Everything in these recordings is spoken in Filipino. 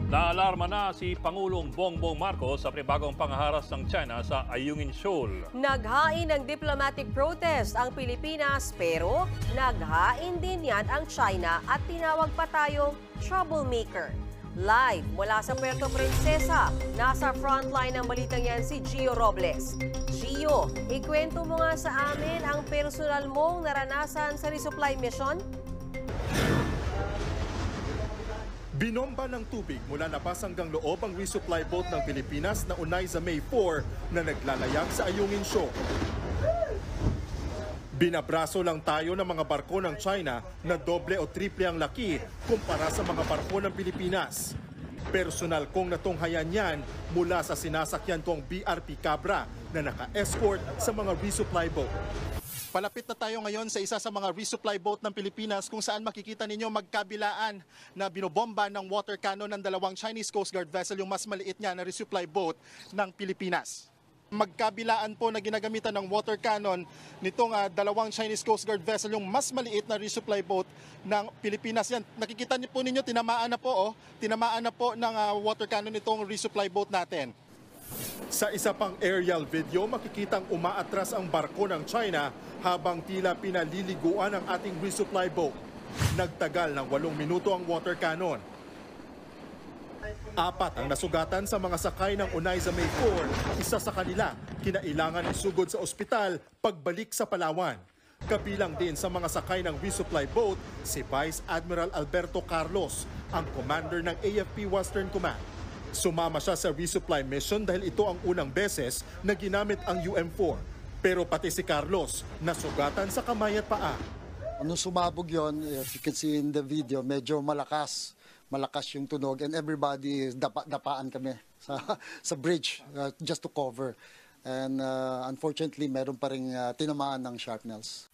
Naalarma na si Pangulong Bongbong Marcos sa panibagong pangharas ng China sa Ayungin Shoal. Naghain ng diplomatic protest ang Pilipinas pero naghain din yan ang China at tinawag pa tayong troublemaker. Live mula sa Puerto Princesa, nasa frontline ng balitang yan si Gio Robles. Gio, ikwento mo nga sa amin ang personal mong naranasan sa resupply mission? Binomba ng tubig mula labas hanggang loob ang resupply boat ng Pilipinas na unay sa May 4 na naglalayag sa Ayungin Shoal. Binabraso lang tayo ng mga barko ng China na doble o triple ang laki kumpara sa mga barko ng Pilipinas. Personal kong natunghayan yan mula sa sinasakyan kong BRP Cabra na naka-escort sa mga resupply boat. Palapit na tayo ngayon sa isa sa mga resupply boat ng Pilipinas kung saan makikita ninyo magkabilaan na binobomba ng water cannon ng dalawang Chinese Coast Guard vessel, yung mas maliit niya na resupply boat ng Pilipinas. Magkabilaan po na ginagamitan ng water cannon nitong dalawang Chinese Coast Guard vessel, yung mas maliit na resupply boat ng Pilipinas. Yan, nakikita niyo po ninyo, tinamaan na po ng water cannon itong resupply boat natin. Sa isa pang aerial video, makikitang umaatras ang barko ng China habang tila pinaliliguan ang ating resupply boat. Nagtagal ng 8 minuto ang water cannon. 4 ang nasugatan sa mga sakay ng unay sa May 4. Isa sa kanila, kinailangan isugod sa ospital pagbalik sa Palawan. Kabilang din sa mga sakay ng resupply boat, si Vice Admiral Alberto Carlos, ang commander ng AFP Western Command. Sumama siya sa resupply mission dahil ito ang unang beses na ginamit ang UM-4. Pero pati si Carlos, nasugatan sa kamay at paa. Nung sumabog yon, if you can see in the video, medyo malakas yung tunog and everybody, dapaan kami sa bridge just to cover. And unfortunately, meron pa rin tinamaan ng shrapnels.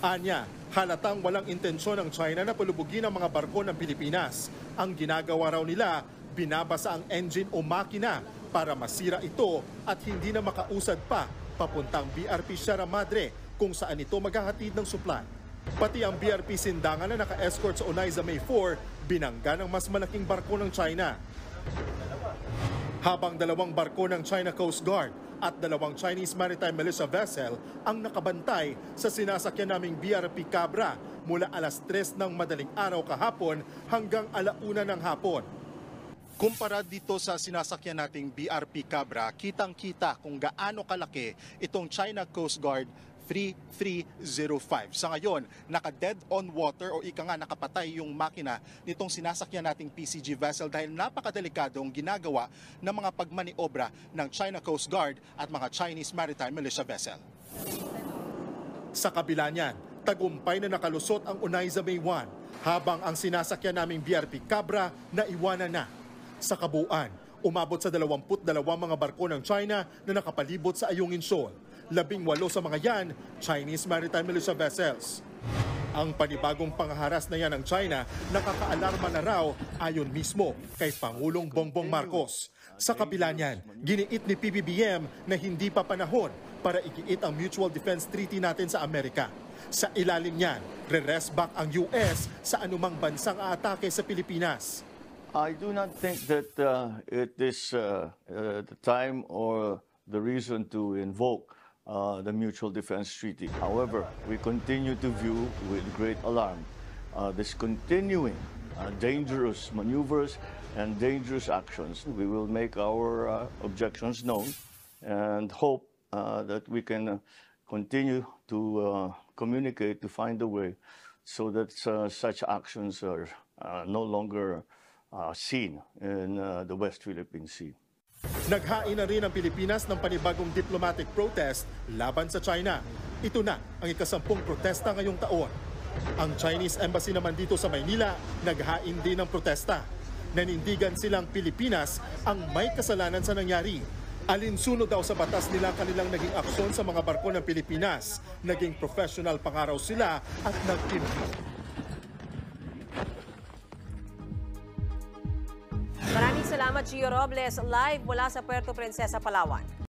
Anya, halatang walang intensyon ng China na palubugin ang mga barko ng Pilipinas. Ang ginagawa raw nila, binabasa ang engine o makina para masira ito at hindi na makausad pa papuntang BRP Sierra Madre kung saan ito maghahatid ng supply. Pati ang BRP Sindangan na naka-escort sa unay sa May 4, binangga ng mas malaking barko ng China. Habang 2 barko ng China Coast Guard at 2 Chinese Maritime Militia vessel ang nakabantay sa sinasakyan naming BRP Cabra mula alas 3 ng madaling araw kahapon hanggang 1:00 ng hapon. Kumpara dito sa sinasakyan nating BRP Cabra, kitang-kita kung gaano kalaki itong China Coast Guard 3305. Sa ngayon, naka-dead on water o ika nga nakapatay yung makina nitong sinasakyan nating PCG vessel dahil napakadelikadong ginagawa ng mga pagmaniobra ng China Coast Guard at mga Chinese Maritime Militia vessel. Sa kabila niyan, tagumpay na nakalusot ang unay sa May 1 habang ang sinasakyan naming BRP Cabra na iwanan na. Sa kabuuan, umabot sa 22 mga barko ng China na nakapalibot sa Ayungin Shoal. 18 sa mga yan, Chinese Maritime Militia vessels. Ang panibagong pangharas na yan ng China, nakakaalarma na raw ayon mismo kay Pangulong Bongbong Marcos. Sa kabila niyan, giniit ni PBBM na hindi pa panahon para igiit ang Mutual Defense Treaty natin sa Amerika. Sa ilalim niyan, re-rest back ang US sa anumang bansang aatake sa Pilipinas. I do not think that it is the time or the reason to invoke the Mutual Defense Treaty. However, we continue to view with great alarm this continuing dangerous maneuvers and dangerous actions. We will make our objections known and hope that we can continue to communicate to find a way so that such actions are no longer seen in the West Philippine Sea. Naghain na rin ang Pilipinas ng panibagong diplomatic protest laban sa China. Ito na ang ika-10 protesta ngayong taon. Ang Chinese Embassy naman dito sa Maynila, naghain din ng protesta. Nanindigan silang Pilipinas ang may kasalanan sa nangyari. Alinsunod daw sa batas nila kanilang naging aksyon sa mga barko ng Pilipinas. Naging professional pangaraw sila at nag-implement. Maraming salamat, Gio Robles, live mula sa Puerto Princesa, Palawan.